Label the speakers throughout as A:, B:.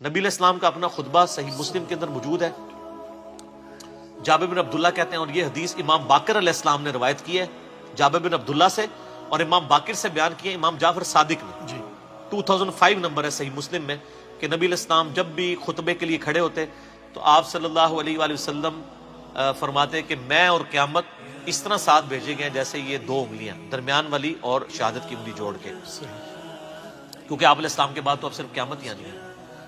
A: نبی علیہ السلام کا اپنا خطبہ صحیح مسلم کے اندر موجود ہے. جابر بن عبداللہ کہتے ہیں، اور یہ حدیث امام باقر علیہ السلام نے روایت کی ہے جابر بن عبداللہ سے، اور امام باقر سے بیان کی ہے امام جعفر صادق نے. 2005 نمبر ہے صحیح مسلم میں کہ نبی علیہ السلام جب بھی خطبے کے لیے کھڑے ہوتے تو آپ صلی اللہ علیہ وآلہ وسلم فرماتے کہ میں اور قیامت اس طرح ساتھ بھیجے گئے جیسے یہ دو انگلیاں درمیان والی اور شہادت کی انگلی جوڑ کے، کیونکہ آپ علیہ السلام کے بعد تو اب صرف قیامت ہی آنی ہے.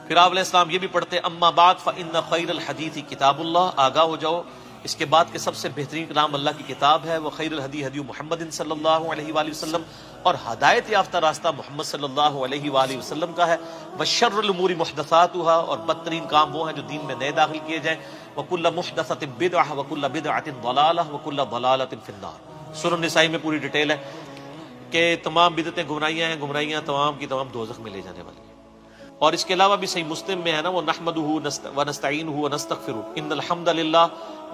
A: پھر آپ علیہ السلام یہ بھی پڑھتے اما بعد فإن خیر الحدیث کتاب اللہ، آگاہ ہو جاؤ اس کے بعد کہ سب سے بہترین کلام اللہ کی کتاب ہے، وہ خیر الہدی ہدی محمد صلی اللہ علیہ وآلہ وسلم، اور ہدایت یافتہ راستہ محمد صلی اللہ علیہ وآلہ وسلم کا ہے، وشر الامور محدثاتها، اور بدترین کام وہ ہیں جو دین میں نئے داخل کیے جائیں، وکل محدثۃ بدعہ وکل بدعۃ ضلالہ وکل ضلالۃ فی النار. سورۃ النساء میں پوری ڈیٹیل ہے کہ تمام بدعتیں گمراہیاں ہیں، گمراہیاں تمام کی تمام دوزخ میں لے جانے والی ہیں. اور اس کے علاوہ بھی صحیح مسلم میں ہے نا، وہ نحمدہ ونستعینہ ونستغفرہ ان الحمد للہ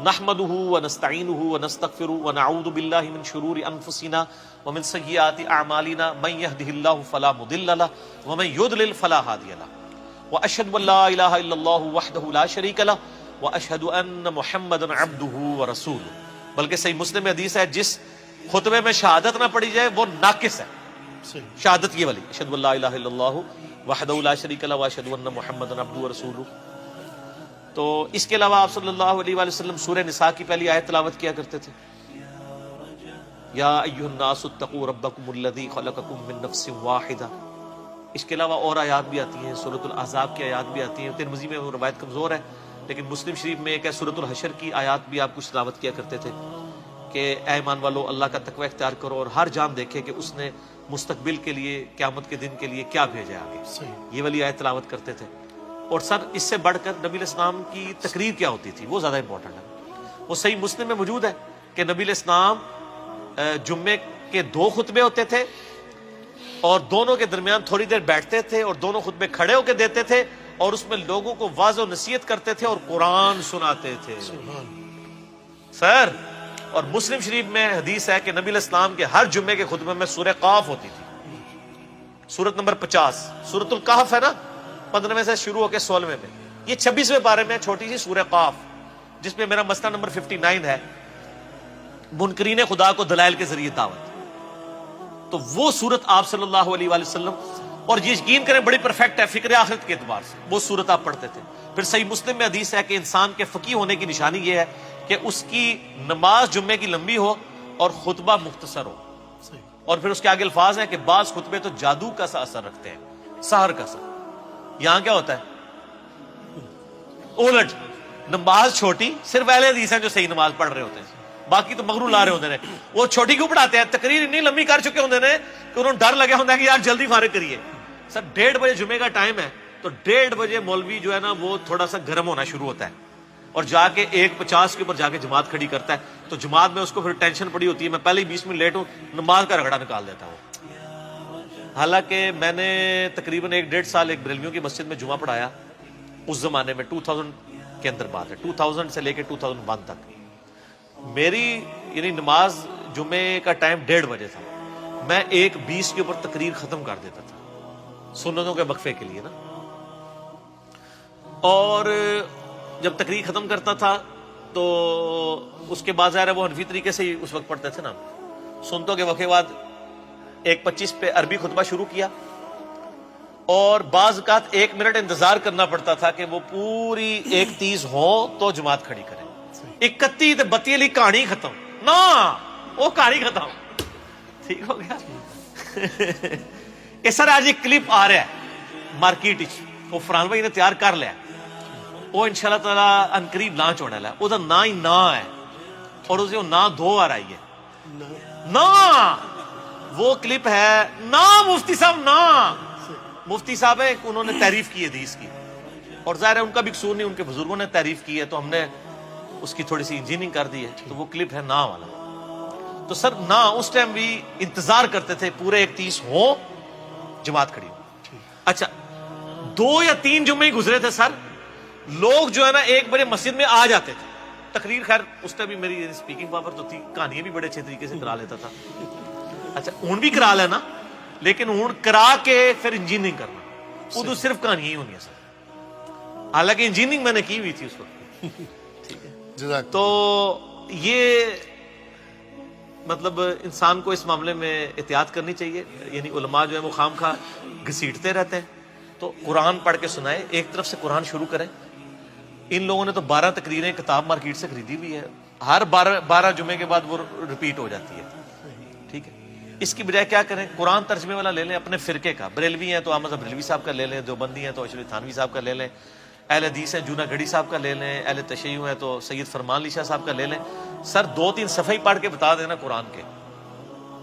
A: نحمدہ ونستعینہ ونستغفرہ ونعوذ باللہ من شرور انفسنا ومن سیئات اعمالنا من يهده الله فلا مضل له ومن يضلل فلا هادي له واشهد ان لا اله الا الله وحده لا شريك له واشهد ان محمدا عبده ورسوله. بلکہ صحیح مسلم میں حدیث ہے جس خطبے میں شہادت نہ پڑھی جائے وہ ناقص ہے. شہادت یہ والی اشهد ان لا اله الا الله وحدہ لا شریک لہ واشہد ان محمدا عبدہ ورسولہ. تو اس کے علاوہ آپ صلی اللہ علیہ وآلہ وسلم سورہ نساء کی پہلی آیت تلاوت کیا کرتے تھے، یا ایھا الناس اتقوا ربکم الذی خلقکم من نفس واحدہ. اس کے علاوہ اور آیات بھی آتی ہیں، سورۃ الاحزاب کی آیات بھی آتی ہیں. ترمذی میں وہ روایت کمزور ہے لیکن مسلم شریف میں ایک ہے سورۃ الحشر کی آیات بھی آپ کچھ تلاوت کیا کرتے تھے کہ اے ایمان والو اللہ کا تقوی اختیار کرو اور ہر جان دیکھے کہ اس نے مستقبل کے لیے قیامت کے دن کے لیے کیا بھیجا ہے آگے. یہ والی آیت تلاوت کرتے تھے. اور سر اس سے بڑھ کر نبی علیہ السلام کی تقریر کیا ہوتی تھی وہ زیادہ امپورٹنٹ ہے. وہ صحیح مسلم میں موجود ہے کہ نبی علیہ السلام جمعے کے 2 خطبے ہوتے تھے اور دونوں کے درمیان تھوڑی دیر بیٹھتے تھے اور دونوں خطبے کھڑے ہو کے دیتے تھے اور اس میں لوگوں کو واضح و نصیحت کرتے تھے اور قرآن سناتے تھے. سر اور مسلم شریف میں حدیث ہے کہ نبی علیہ السلام کے ہر جمعے کے خطبے میں سورہ قاف ہوتی تھی، سورت نمبر 50. سورت القحف ہے نا 15ویں سے شروع ہو کے 16ویں میں، یہ 26ویں پارے میں چھوٹی سی سورہ قاف جس میں میرا مسئلہ نمبر 59 ہے، منکرین خدا کو دلائل کے ذریعے دعوت. تو وہ سورت آپ صلی اللہ علیہ وآلہ وسلم، اور یہ یقین کریں بڑی پرفیکٹ ہے فکر آخرت کے اعتبار سے، وہ سورت آپ پڑھتے تھے. پھر صحیح مسلم میں حدیث ہے کہ انسان کے فقیہ ہونے کی نشانی یہ ہے کہ اس کی نماز جمعے کی لمبی ہو اور خطبہ مختصر ہو. اور پھر اس کے آگے الفاظ ہیں کہ بعض خطبے تو جادو کا سا اثر رکھتے ہیں، سحر کا سا. یہاں کیا ہوتا ہے الٹ، نماز چھوٹی، صرف اہل حدیث ہیں جو صحیح نماز پڑھ رہے ہوتے ہیں، باقی تو مغرور لا رہے ہوتے ہیں. وہ چھوٹی کیوں پڑھاتے ہیں؟ تقریر اتنی لمبی کر چکے ہوتے ہیں کہ انہوں نے ڈر لگا ہوتا ہے کہ یار جلدی فارغ کریے. سر 1:30 بجے جمعے کا ٹائم ہے تو 1:30 بجے مولوی جو ہے نا وہ تھوڑا سا گرم ہونا شروع ہوتا ہے اور جا کے 1:50 کے اوپر جا کے جماعت کھڑی کرتا ہے. تو جماعت میں اس کو پھر ٹینشن پڑی ہوتی ہے، میں پہلے ہی 20 منٹ لیٹ ہوں، نماز کا رگڑا نکال دیتا ہوں. حالانکہ میں نے تقریباً 1.5 سال ایک بریلویوں کی مسجد میں جمعہ پڑھایا اس زمانے میں، 2000 کے اندر بات ہے، 2000 سے لے کے 2001 تک. میری یعنی نماز جمعے کا ٹائم 1:30 بجے تھا، میں 1:20 کے اوپر تقریر ختم کر دیتا تھا سنتوں کے وقفے کے لیے نا. اور جب تقریر ختم کرتا تھا تو اس کے بعد ظاہر ہے وہ حنفی طریقے سے ہی اس وقت پڑھتے تھے نا، سنتوں کے وقفے بعد 1:25 پہ عربی خطبہ شروع کیا اور بعض اوقات 1 منٹ انتظار کرنا پڑتا تھا کہ وہ پوری 1:30 ہو تو جماعت کھڑی کریں. 31 تے 32 والی کہانی ختم نہ، وہ کہانی ختم. ٹھیک ہو گیا. اس طرح آج ایک کلپ آ رہا ہے مارکیٹ وہ فرحان بھائی نے تیار کر لیا، وہ انشاءاللہ تعالی انقریب لانچ ہونے والا ہے. وہ نا ہی نہ ہے اور اسے نا 2 بار آئی ہے نا. وہ کلپ ہے نا مفتی صاحب، نا مفتی صاحب ہے، انہوں نے تعریف کی حدیث کی اور ظاہر ہے ان کا بھی قصور نہیں، ان کے بزرگوں نے تعریف کی ہے تو ہم نے اس کی تھوڑی سی انجینئرنگ کر دی ہے. تو وہ کلپ ہے نا والا. تو سر نا اس ٹائم بھی انتظار کرتے تھے پورے 1:30 ہو جماعت کھڑی ہو. اچھا 2 یا 3 جمعے ہی گزرے تھے سر، لوگ جو ہے نا 1 بجے مسجد میں آ جاتے تھے. تقریر خیر اس ٹائم بھی میری اسپیکنگ پاور تو تھی، کہانیاں بھی بڑے اچھے طریقے سے کرا لیتا تھا. اچھا اون بھی کرا لینا لیکن اون کرا کے پھر انجینئرنگ کرنا، اردو صرف کہانیاں ہی ہونی ہے سر. حالانکہ انجینئرنگ میں نے کی ہوئی تھی اس وقت. ٹھیک ہے.
B: جزاک
A: تو یہ مطلب انسان کو اس معاملے میں احتیاط کرنی چاہیے. یعنی علماء جو ہے وہ خام خواہ گھسیٹتے رہتے ہیں. تو قرآن پڑھ کے سنائے, ایک طرف سے قرآن شروع کریں. ان لوگوں نے تو 12 تقریریں کتاب مارکیٹ سے خریدی ہوئی ہے, ہر 12 جمعے کے بعد وہ ریپیٹ ہو جاتی ہے. ٹھیک ہے. اس کی بجائے کیا کریں, قرآن ترجمے والا لے لیں اپنے فرقے کا. بریلوی ہیں تو احمد بریلوی صاحب کا لے لیں, دیوبندی ہیں تو اشرف تھانوی صاحب کا لے لیں, اہل حدیث ہیں جونا گڑھی صاحب کا لے لیں, اہل تشیع ہیں تو سید فرمان علی شاہ صاحب کا لے لیں. سر 2-3 صفحے ہی پڑھ کے بتا دینا قرآن کے,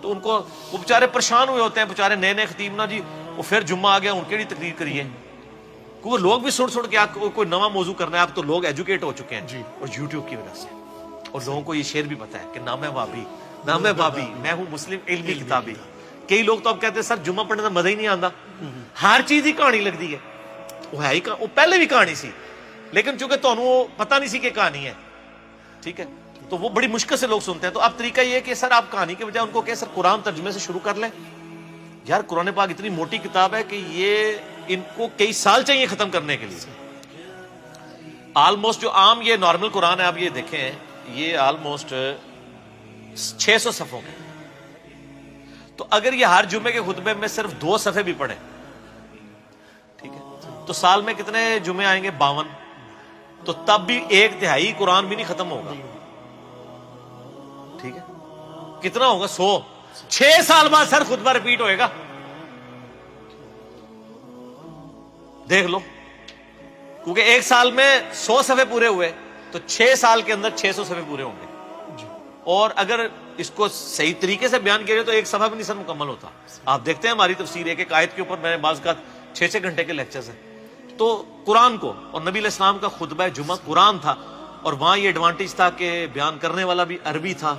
A: تو ان کو وہ بیچارے پریشان ہوئے ہوتے ہیں, بیچارے نئے نئے خطیب نا جی, وہ پھر جمعہ آ گیا ان کے لیے تقریر کریے. وہ لوگ بھی سن کے آپ کو کوئی نواں موضوع کرنا ہے. آپ تو لوگ ایجوکیٹ ہو چکے ہیں اور یوٹیوب کی وجہ سے, اور لوگوں کو یہ شعر بھی پتا ہے کہ نام ہے وابی, نام ہے بابی, میں ہوں مسلم علمی کتابی. کئی لوگ تو اب کہتے ہیں سر جمعہ پڑھنے کا مزہ ہی نہیں آتا, ہر چیز ہی کہانی لگتی ہے. وہ ہے ہی وہ پہلے بھی کہانی سی, لیکن چونکہ تو وہ پتہ نہیں سی کہ کہانی ہے. ٹھیک ہے. تو وہ بڑی مشکل سے لوگ سنتے ہیں. تو اب طریقہ یہ ہے کہ سر آپ کہانی کے بجائے ان کو کہ سر قرآن ترجمے سے شروع کر لیں. یار قرآن پاک اتنی موٹی کتاب ہے کہ یہ ان کو کئی سال چاہیے ختم کرنے کے لیے. آلموسٹ جو عام یہ نارمل قرآن ہے, آپ یہ دیکھیں, یہ آلموسٹ 600 صفحوں کے. تو اگر یہ ہر جمعے کے خطبے میں صرف 2 صفحے بھی پڑھیں, ٹھیک ہے, تو سال میں کتنے جمعے آئیں گے, 52. تو تب بھی 1/3 قرآن بھی نہیں ختم ہوگا. ٹھیک ہے. کتنا ہوگا, 100. 6 سال بعد سر خطبہ ریپیٹ ہوئے گا. دیکھ لو, کیونکہ 1 سال میں 100 صفحے پورے ہوئے تو 6 سال کے اندر 600 صفحے پورے ہوں گے. اور اگر اس کو صحیح طریقے سے بیان کیا جائے تو 1 صفحہ بھی نہیں سر مکمل ہوتا. آپ دیکھتے ہیں ہماری تفسیر ایک آیت کے اوپر میں نے بعض کا 6 گھنٹے کے لیکچرز ہیں. تو قرآن کو, اور نبی علیہ السلام کا خطبہ جمعہ قرآن تھا, اور وہاں یہ ایڈوانٹیج تھا کہ بیان کرنے والا بھی عربی تھا,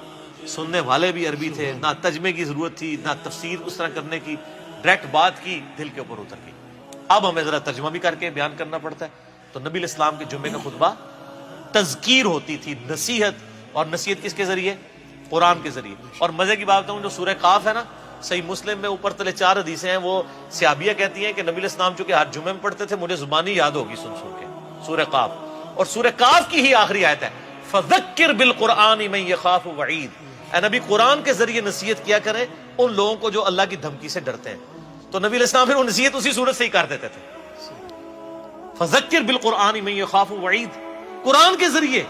A: سننے والے بھی عربی تھے, نہ ترجمے کی ضرورت تھی, نہ تفسیر اس طرح کرنے کی, ڈائریکٹ بات کی دل کے اوپر اتر گئی. اب ہمیں ذرا ترجمہ بھی کر کے بیان کرنا پڑتا ہے. تو نبی علیہ السلام کے جمعے کا خطبہ تذکیر ہوتی تھی, نصیحت, اور نصیحت کس کے ذریعے, قرآن کے ذریعے. اور مزے کی بات ہوں, جو سورہ قاف ہے نا, صحیح مسلم میں اوپر تلے 4 حدیثیں ہیں, وہ صحابیہ کہتی ہیں کہ نبی علیہ السلام چونکہ ہر جمعے میں پڑھتے تھے, مجھے زبانی یاد ہوگی سن کے سورہ قاف. اور سورہ قاف کی ہی آخری آیت ہے فذکر بالقرآن من یخاف وعید. اے نبی قرآن کے ذریعے نصیحت کیا کریں ان لوگوں کو جو اللہ کی دھمکی سے ڈرتے ہیں. تو نبی علیہ السلام پھر وہ نصیحت اسی صورت سے ہی کر دیتے تھے, فذکر بالقرآن من یخاف وعید. قرآن کے ذریعے,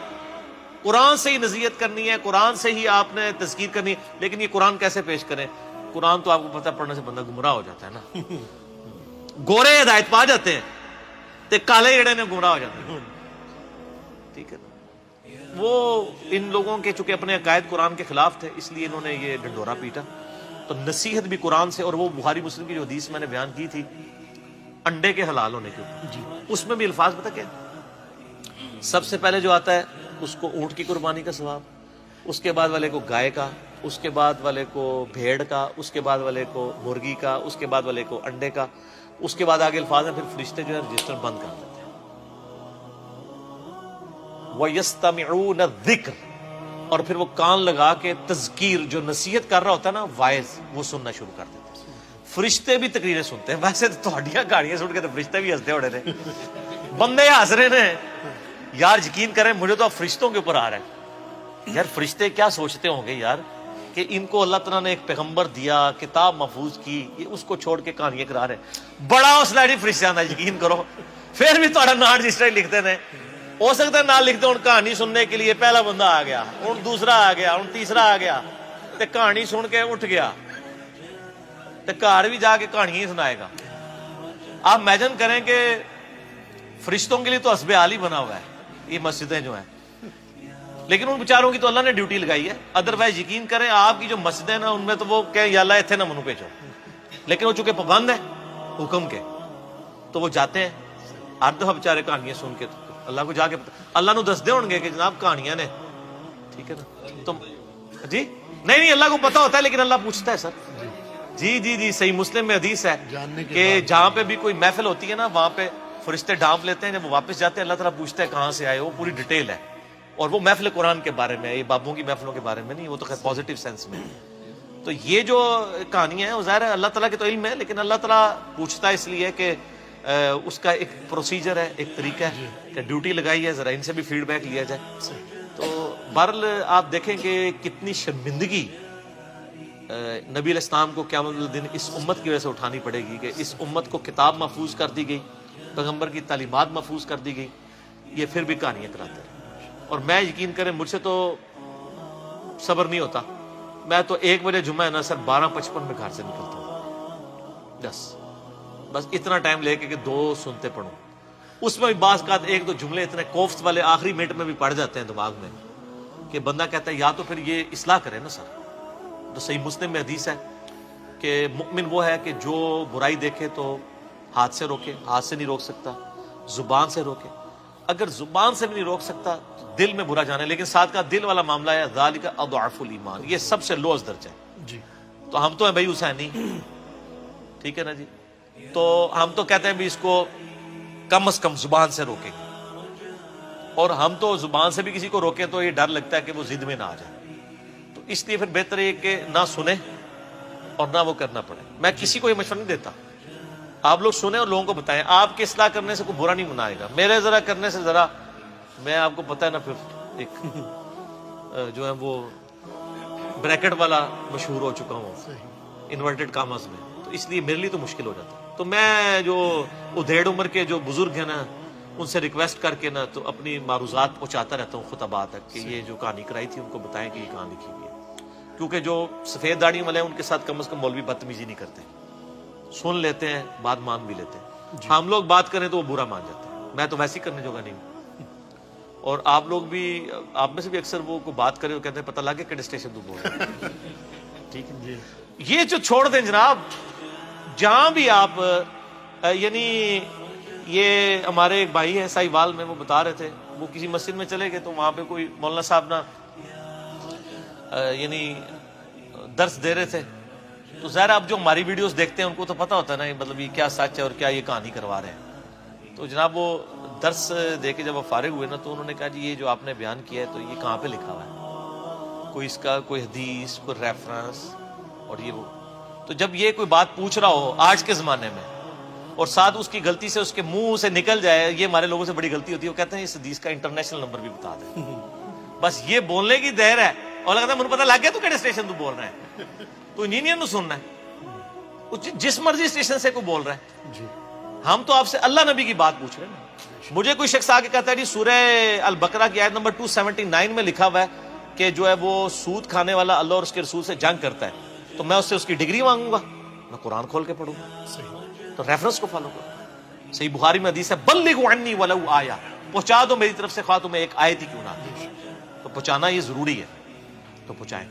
A: قرآن سے ہی نصیحت کرنی ہے, قرآن سے ہی آپ نے تذکیر کرنی ہے. لیکن یہ قرآن کیسے پیش کریں, قرآن تو آپ کو پتہ پڑھنے سے بندہ گمراہ ہو جاتا ہے نا. گورے ہدایت پا جاتے ہیں تے کالے جڑے نے گمراہ ہو جاتے ہیں. ٹھیک ہے. وہ ان لوگوں کے چونکہ اپنے عقائد قرآن کے خلاف تھے, اس لیے انہوں نے یہ ڈنڈورا پیٹا. تو نصیحت بھی قرآن سے. اور وہ بخاری مسلم کی جو حدیث میں نے بیان کی تھی انڈے کے حلال ہونے کے اوپر, اس میں بھی الفاظ پتہ کیا, سب سے پہلے جو آتا ہے اس کو اونٹ کی قربانی کا ثواب, اس کے بعد والے کو گائے کا, اس کے بعد والے کو بھیڑ کا, اس کے بعد والے کو مرغی کا, اس کے بعد والے کو انڈے کا. اس کے بعد آگے الفاظ ہیں, پھر فرشتے جو ہے رجسٹر بند کر دیتے ہیں. وَيَسْتَمِعُونَ الذِّكْرَ, اور پھر وہ کان لگا کے تذکیر, جو نصیحت کر رہا ہوتا ہے نا وائز, وہ سننا شروع کر دیتے ہیں. فرشتے بھی تقریریں سنتے ہیں. ویسے تو تھوڑیاں گاڑیاں سن کے تو فرشتے بھی ہنستے ہوڑے نے, بندے ہنس رہے ہیں. یار یقین کریں مجھے تو اب فرشتوں کے اوپر آ رہا ہے. یار فرشتے کیا سوچتے ہوں گے یار کہ ان کو اللہ تعالیٰ نے ایک پیغمبر دیا, کتاب محفوظ کی, یہ اس کو چھوڑ کے کہانیاں کرا رہے ہیں. بڑا حوصلہ ہے فرشتیاں دا, یقین کرو. پھر بھی تھوڑا نام رجسٹر لکھتے ہیں, ہو سکتا ہے نام لکھتے ہوں کہانی سننے کے لیے پہلا بندہ آ گیا, ہوں دوسرا آ گیا, ہوں تیسرا آ گیا, تے کہانی سن کے اٹھ گیا, تے گھر بھی جا کے کہانی ہی سنائے گا. آپ امیجن کریں کہ فرشتوں کے لیے تو حسب حال ہی بنا ہوا ہے یہ مسجدیں جو ہیں, لیکن ان بیچاروں کی تو اللہ نے ڈیوٹی لگائی ہے. ادروائز یقین کریں آپ کی جو مسجدیں نا ان میں تو وہ کہیں یا اللہ اتنے نہ منو بھیجو, لیکن وہ چونکہ پابند ہے حکم کے تو وہ جاتے ہیں ہر دفعہ بیچارے کہانیاں سن کے. تو اللہ کو جا کے اللہ نو دس دے ہوں گے کہ جناب کہانیاں نے, ٹھیک ہے نا. تم جی نہیں اللہ کو پتا ہوتا ہے, لیکن اللہ پوچھتا ہے سر. جی جی جی صحیح مسلم میں حدیث ہے کہ جہاں پہ بھی کوئی محفل ہوتی ہے نا وہاں پہ فرشتے ڈانپ لیتے ہیں, جب وہ واپس جاتے ہیں اللہ تعالیٰ پوچھتا ہے کہاں سے آئے ہو, پوری ڈیٹیل ہے. اور وہ محفل قرآن کے بارے میں, یہ بابوں کی محفلوں کے بارے میں نہیں, وہ تو خیر پازیٹیو سینس میں. تو یہ جو کہانیاں ہیں وہ ظاہر ہے اللہ تعالیٰ کے تو علم ہے, لیکن اللہ تعالیٰ پوچھتا ہے اس لیے کہ اس کا ایک پروسیجر ہے, ایک طریقہ ہے کہ ڈیوٹی لگائی ہے, ذرا ان سے بھی فیڈ بیک لیا جائے. تو بہرحال آپ دیکھیں کہ کتنی شرمندگی نبی علیہ السلام کو قیامت الدین اس امت کی وجہ سے اٹھانی پڑے گی کہ اس امت کو کتاب محفوظ کر دی گئی, پیغمبر کی تعلیمات محفوظ کر دی گئی, یہ پھر بھی کہانیاں کراتے ہیں. اور میں یقین کریں مجھ سے تو صبر نہیں ہوتا, میں تو 1 بجے جمعہ ہے نا سر 12:55 میں گھر سے نکلتا ہوں, بس اتنا ٹائم لے کے کہ 2 سنتے پڑھوں. اس میں بھی بعض کا 1-2 جملے اتنے کوفت والے آخری منٹ میں بھی پڑ جاتے ہیں دماغ میں کہ بندہ کہتا ہے یا تو پھر یہ اصلاح کرے نا سر. تو صحیح مسلم میں حدیث ہے کہ مؤمن وہ ہے کہ جو برائی دیکھے تو ہاتھ سے روکے, ہاتھ سے نہیں روک سکتا, زبان سے روکے, اگر زبان سے بھی نہیں روک سکتا تو دل میں برا جانے, لیکن ساتھ کا دل والا معاملہ ہے ذالک اضعف الایمان, یہ سب سے لوز درجہ ہے جی. تو ہم تو ہیں بھائی حسینی, ٹھیک ہے نا جی, تو ہم تو کہتے ہیں بھی اس کو کم از کم زبان سے روکیں گے, اور ہم تو زبان سے بھی کسی کو روکیں تو یہ ڈر لگتا ہے کہ وہ ضد میں نہ آ جائے. تو اس لیے پھر بہتر ہے کہ نہ سنیں اور نہ وہ کرنا پڑے. میں کسی کو یہ مشورہ نہیں دیتا, آپ لوگ سنیں اور لوگوں کو بتائیں. آپ کے اصلاح کرنے سے کوئی برا نہیں منائے گا, میرے ذرا کرنے سے ذرا, میں آپ کو پتہ ہے نا پھر ایک جو ہے وہ بریکٹ والا مشہور ہو چکا ہوں انورٹڈ کاماز میں, تو اس لیے میرے لیے تو مشکل ہو جاتا ہے. تو میں جو ادھیڑ عمر کے جو بزرگ ہیں نا ان سے ریکویسٹ کر کے نا تو اپنی معروضات پہنچاتا رہتا ہوں خطبات تک کہ یہ جو کہانی کرائی تھی ان کو بتائیں کہ یہ کہاں لکھی ہوئی ہے. کیونکہ جو سفید داڑھی والے ہیں ان کے ساتھ کم از کم مولوی بدتمیزی نہیں کرتے, سن لیتے ہیں, بات مان بھی لیتے ہیں. ہم لوگ بات کریں تو وہ برا مان جاتے ہیں, میں تو ویسے ہی کرنے جوگا نہیں ہوں. اور آپ لوگ بھی, آپ میں سے بھی اکثر وہ کو بات کرے وہ کہتے ہیں پتہ لگے کہ اسٹیشن تو بول رہے ہیں, ٹھیک ہے جی. یہ جو چھوڑ دیں جناب, جہاں بھی آپ, یعنی یہ ہمارے ایک بھائی ہیں ساہیوال میں, وہ بتا رہے تھے وہ کسی مسجد میں چلے گئے تو وہاں پہ کوئی مولانا صاحب نا یعنی درس دے رہے تھے. تو ظاہر آپ جو ہماری ویڈیوز دیکھتے ہیں ان کو تو پتہ ہوتا ہے نا مطلب یہ کیا سچ ہے اور کیا یہ کہانی کروا رہے ہیں. تو جناب وہ درس دے کے جب وہ فارغ ہوئے نا تو انہوں نے کہا جی یہ جو آپ نے بیان کیا ہے تو یہ کہاں پہ لکھا ہوا ہے, کوئی اس کا کوئی حدیث, کوئی ریفرنس اور یہ وہ. تو جب یہ کوئی بات پوچھ رہا ہو آج کے زمانے میں اور ساتھ اس کی غلطی سے اس کے منہ سے نکل جائے, یہ ہمارے لوگوں سے بڑی غلطی ہوتی ہے, وہ کہتے ہیں اس حدیث کا انٹرنیشنل نمبر بھی بتا دیں. بس یہ بولنے کی دیر ہے, اور لگتا ہے مجھے پتہ لگ گیا تو کہڑے اسٹیشن تو بول رہا ہے, تو انجینئر نو سننا ہے, جس مرضی اسٹیشن سے کوئی بول رہا ہے. ہم تو آپ سے اللہ نبی کی بات پوچھ رہے ہیں. مجھے کوئی شخص آ کے کہتا ہے جی سورہ البقرہ کی آیت نمبر 279 میں لکھا ہوا ہے کہ جو ہے وہ سود کھانے والا اللہ اور اس کے رسول سے جنگ کرتا ہے, تو میں اس سے اس کی ڈگری مانگوں گا؟ میں قرآن کھول کے پڑھوں گا, تو ریفرنس کو فالو کرو. صحیح بخاری میں حدیث ہے بلغوا عنی ولو آیا, پہنچا دو میری طرف سے خواہ تمہیں ایک آیت ہی کیوں نہ, تو پہنچانا یہ ضروری ہے, تو پہنچائیں.